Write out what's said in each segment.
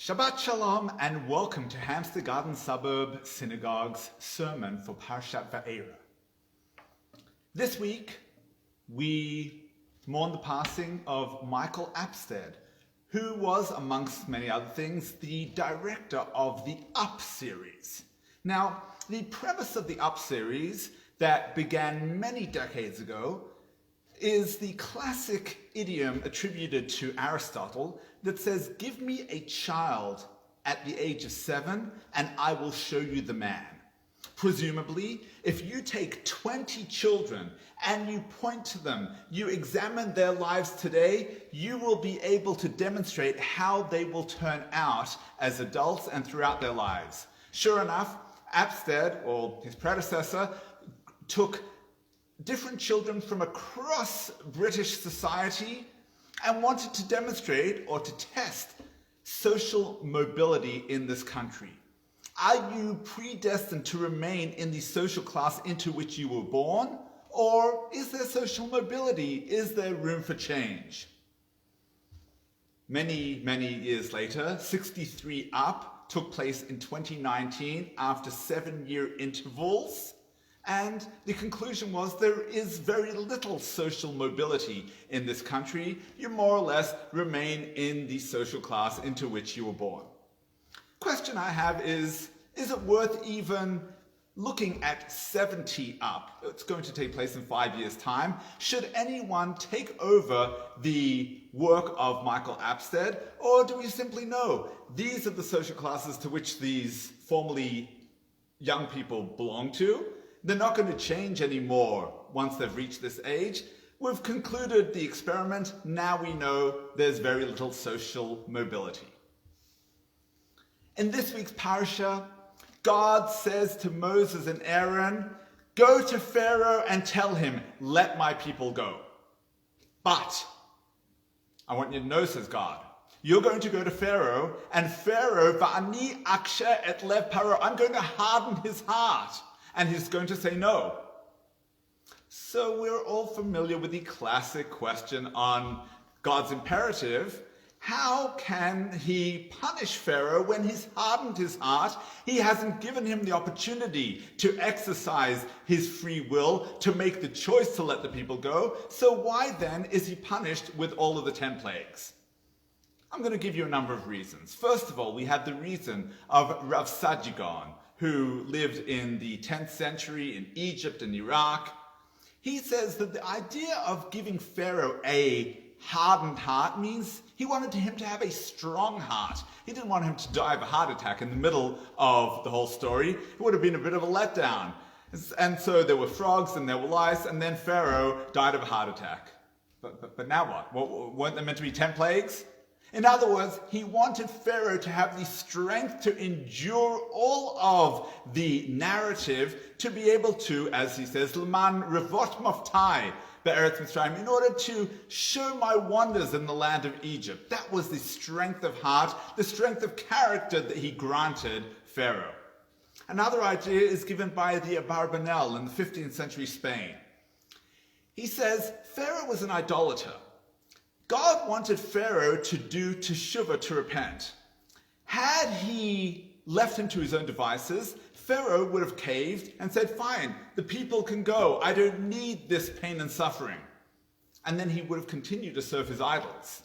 Shabbat Shalom and welcome to Hampstead Garden Suburb Synagogue's sermon for Parshat Vaeira. This week we mourn the passing of Michael Apstead, who was, amongst many other things, the director of the Up series. Now, the premise of the Up series that began many decades ago is the classic idiom attributed to Aristotle that says, "Give me a child at the age of 7 and I will show you the man." Presumably, if you take 20 children and you point to them, you examine their lives today, you will be able to demonstrate how they will turn out as adults and throughout their lives. Sure enough, Apstead, or his predecessor, took different children from across British society and wanted to demonstrate or to test social mobility in this country. Are you predestined to remain in the social class into which you were born? Or is there social mobility? Is there room for change? Many, many years later, 63 Up took place in 2019 after 7-year intervals. And the conclusion was there is very little social mobility in this country. You more or less remain in the social class into which you were born. Question I have is it worth even looking at 70 Up? It's going to take place in 5 years' time. Should anyone take over the work of Michael Apstead? Or do we simply know these are the social classes to which these formerly young people belong to? They're not going to change anymore once they've reached this age. We've concluded the experiment. Now we know there's very little social mobility. In this week's parasha, God says to Moses and Aaron, "Go to Pharaoh and tell him, 'Let my people go.' But I want you to know," says God, "you're going to go to Pharaoh, and Pharaoh, va'ani akshe et lev paro, I'm going to harden his heart. And he's going to say no." So we're all familiar with the classic question on God's imperative. How can he punish Pharaoh when he's hardened his heart? He hasn't given him the opportunity to exercise his free will, to make the choice to let the people go. So why then is he punished with all of the 10 plagues? I'm going to give you a number of reasons. First of all, we have the reason of Rav Sajigon, who lived in the 10th century in Egypt and Iraq. He says that the idea of giving Pharaoh a hardened heart means he wanted him to have a strong heart. He didn't want him to die of a heart attack in the middle of the whole story. It would have been a bit of a letdown. And so there were frogs and there were lice, and then Pharaoh died of a heart attack. But now what? Weren't there meant to be 10 plagues? In other words, he wanted Pharaoh to have the strength to endure all of the narrative, to be able to, as he says, "L'man revot moftai be'eretz Mitzrayim," in order to show my wonders in the land of Egypt. That was the strength of heart, the strength of character that he granted Pharaoh. Another idea is given by the Abarbanel in the 15th century Spain. He says Pharaoh was an idolater. God wanted Pharaoh to do teshuvah, to repent. Had he left him to his own devices, Pharaoh would have caved and said, "Fine, the people can go. I don't need this pain and suffering." And then he would have continued to serve his idols.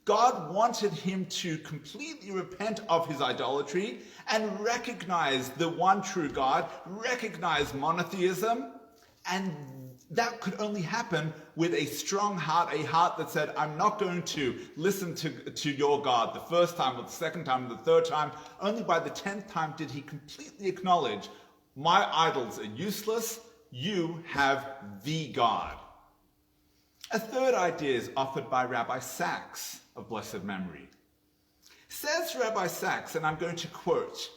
God wanted him to completely repent of his idolatry and recognize the one true God, recognize monotheism, and that could only happen with a strong heart, a heart that said, "I'm not going to listen to your God the first time or the second time or the third time." Only by the 10th time did he completely acknowledge, "My idols are useless. You have the God." A third idea is offered by Rabbi Sachs of blessed memory. Says Rabbi Sachs, and I'm going to quote,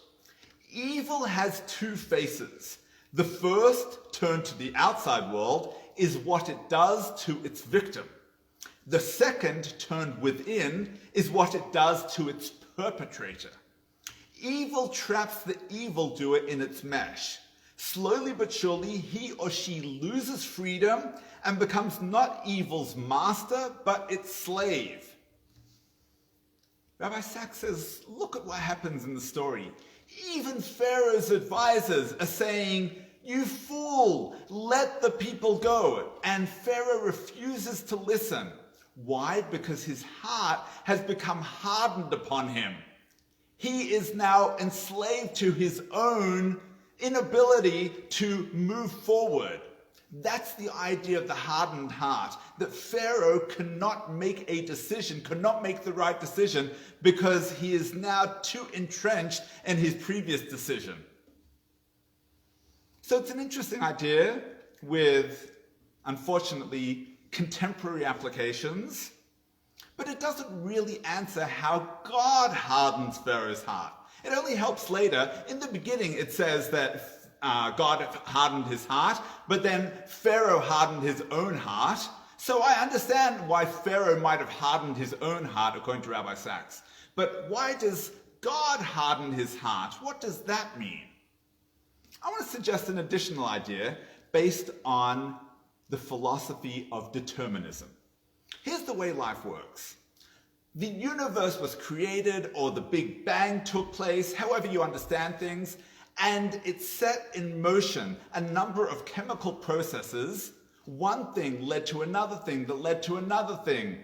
"Evil has two faces. The first, turned to the outside world, is what it does to its victim. The second, turned within, is what it does to its perpetrator. Evil traps the evildoer in its mesh. Slowly but surely, he or she loses freedom and becomes not evil's master, but its slave." Rabbi Sachs says, look at what happens in the story. Even Pharaoh's advisors are saying, you fool, let the people go. And Pharaoh refuses to listen. Why? Because his heart has become hardened upon him. He is now enslaved to his own inability to move forward. That's the idea of the hardened heart, that Pharaoh cannot make a decision, cannot make the right decision, because he is now too entrenched in his previous decision. So it's an interesting idea with, unfortunately, contemporary applications, but it doesn't really answer how God hardens Pharaoh's heart. It only helps later. In the beginning, it says that God hardened his heart, but then Pharaoh hardened his own heart. So I understand why Pharaoh might have hardened his own heart, according to Rabbi Sachs. But why does God harden his heart? What does that mean? I want to suggest an additional idea based on the philosophy of determinism. Here's the way life works. The universe was created, or the Big Bang took place, however you understand things, and it set in motion a number of chemical processes. One thing led to another thing, that led to another thing,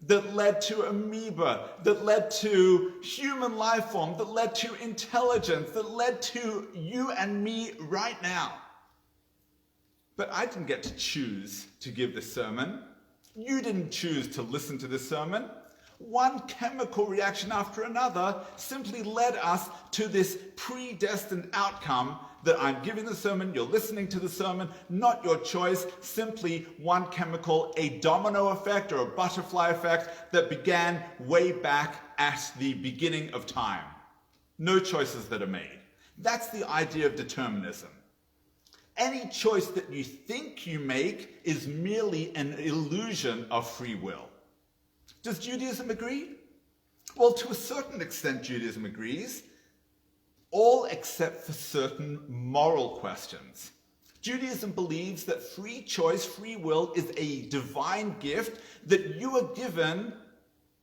that led to amoeba, that led to human life form, that led to intelligence, that led to you and me right now. But I didn't get to choose to give this sermon. You didn't choose to listen to this sermon. One chemical reaction after another simply led us to this predestined outcome that I'm giving the sermon, you're listening to the sermon, not your choice, simply one chemical, a domino effect or a butterfly effect that began way back at the beginning of time. No choices that are made. That's the idea of determinism. Any choice that you think you make is merely an illusion of free will. Does Judaism agree? Well, to a certain extent, Judaism agrees, all except for certain moral questions. Judaism believes that free choice, free will, is a divine gift that you are given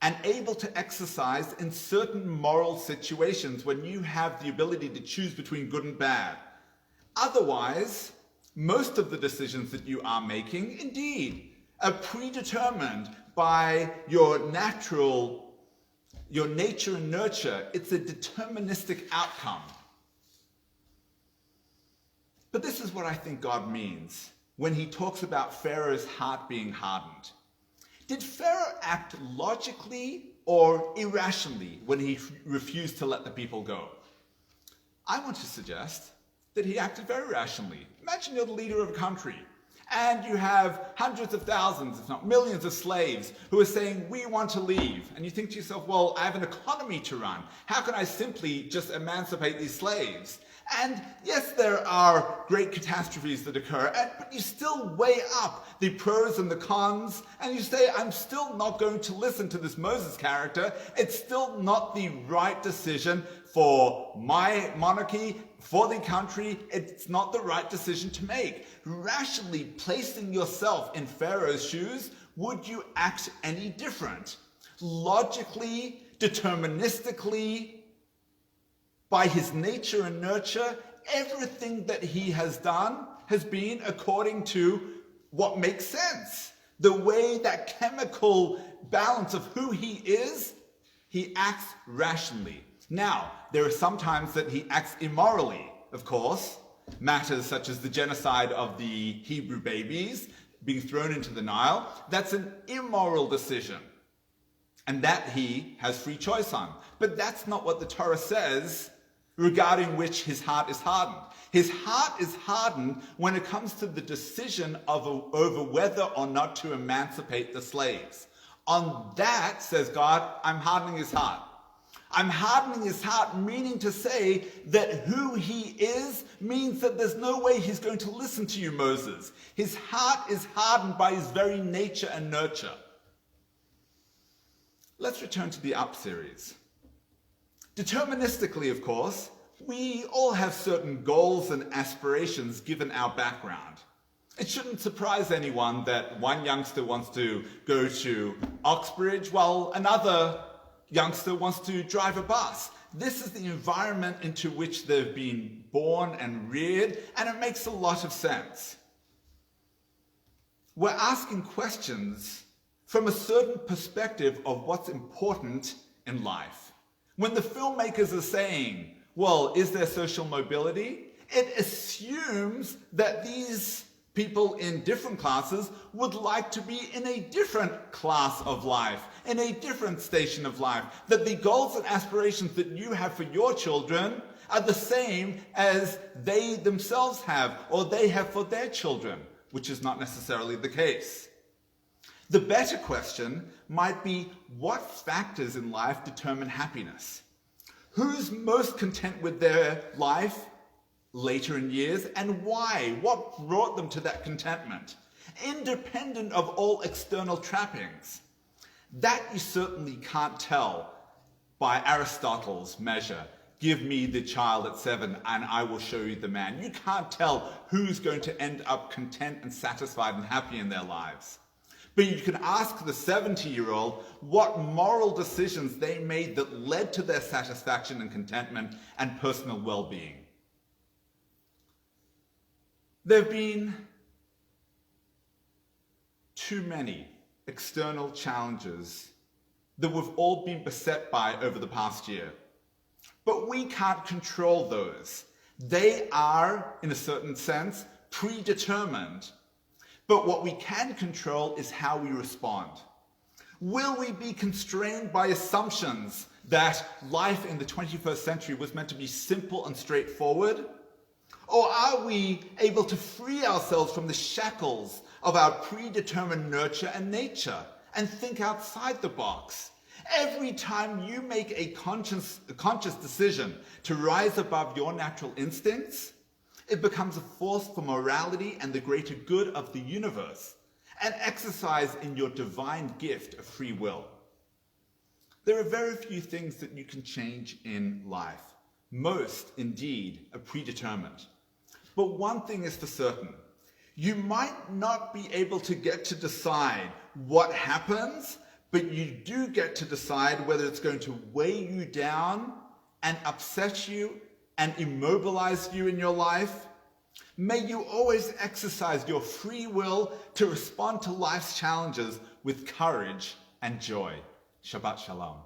and able to exercise in certain moral situations when you have the ability to choose between good and bad. Otherwise, most of the decisions that you are making, indeed, are predetermined by your nature and nurture. It's a deterministic outcome. But this is what I think God means when he talks about Pharaoh's heart being hardened. Did Pharaoh act logically or irrationally when he refused to let the people go? I want to suggest that he acted very rationally. Imagine you're the leader of a country, and you have hundreds of thousands, if not millions of slaves who are saying, we want to leave. And you think to yourself, well, I have an economy to run. How can I simply just emancipate these slaves? And yes, there are great catastrophes that occur, but you still weigh up the pros and the cons, and you say, I'm still not going to listen to this Moses character. It's still not the right decision for my monarchy, for the country. It's not the right decision to make. Rationally placing yourself in Pharaoh's shoes, would you act any different? Logically, deterministically, by his nature and nurture, everything that he has done has been according to what makes sense. The way that chemical balance of who he is, he acts rationally. Now, there are some times that he acts immorally, of course. Matters such as the genocide of the Hebrew babies being thrown into the Nile, that's an immoral decision. And that he has free choice on. But that's not what the Torah says regarding which his heart is hardened. His heart is hardened when it comes to the decision over whether or not to emancipate the slaves. On that, says God, I'm hardening his heart. I'm hardening his heart, meaning to say that who he is means that there's no way he's going to listen to you, Moses. His heart is hardened by his very nature and nurture. Let's return to the Up series. Deterministically, of course, we all have certain goals and aspirations given our background. It shouldn't surprise anyone that one youngster wants to go to Oxbridge while another youngster wants to drive a bus. This is the environment into which they've been born and reared, and it makes a lot of sense. We're asking questions from a certain perspective of what's important in life. When the filmmakers are saying, well, is there social mobility? It assumes that these people in different classes would like to be in a different class of life, in a different station of life, that the goals and aspirations that you have for your children are the same as they themselves have or they have for their children, which is not necessarily the case. The better question might be, what factors in life determine happiness? Who's most content with their life later in years, and why? What brought them to that contentment? Independent of all external trappings. That you certainly can't tell by Aristotle's measure. Give me the child at 7 and I will show you the man. You can't tell who's going to end up content and satisfied and happy in their lives. But you can ask the 70-year-old what moral decisions they made that led to their satisfaction and contentment and personal well-being. There have been too many external challenges that we've all been beset by over the past year. But we can't control those. They are, in a certain sense, predetermined. But what we can control is how we respond. Will we be constrained by assumptions that life in the 21st century was meant to be simple and straightforward? Or are we able to free ourselves from the shackles of our predetermined nurture and nature and think outside the box? Every time you make a conscious decision to rise above your natural instincts, it becomes a force for morality and the greater good of the universe, an exercise in your divine gift of free will. There are very few things that you can change in life. Most, indeed, are predetermined. But one thing is for certain. You might not be able to get to decide what happens, but you do get to decide whether it's going to weigh you down and upset you and immobilize you in your life. May you always exercise your free will to respond to life's challenges with courage and joy. Shabbat Shalom.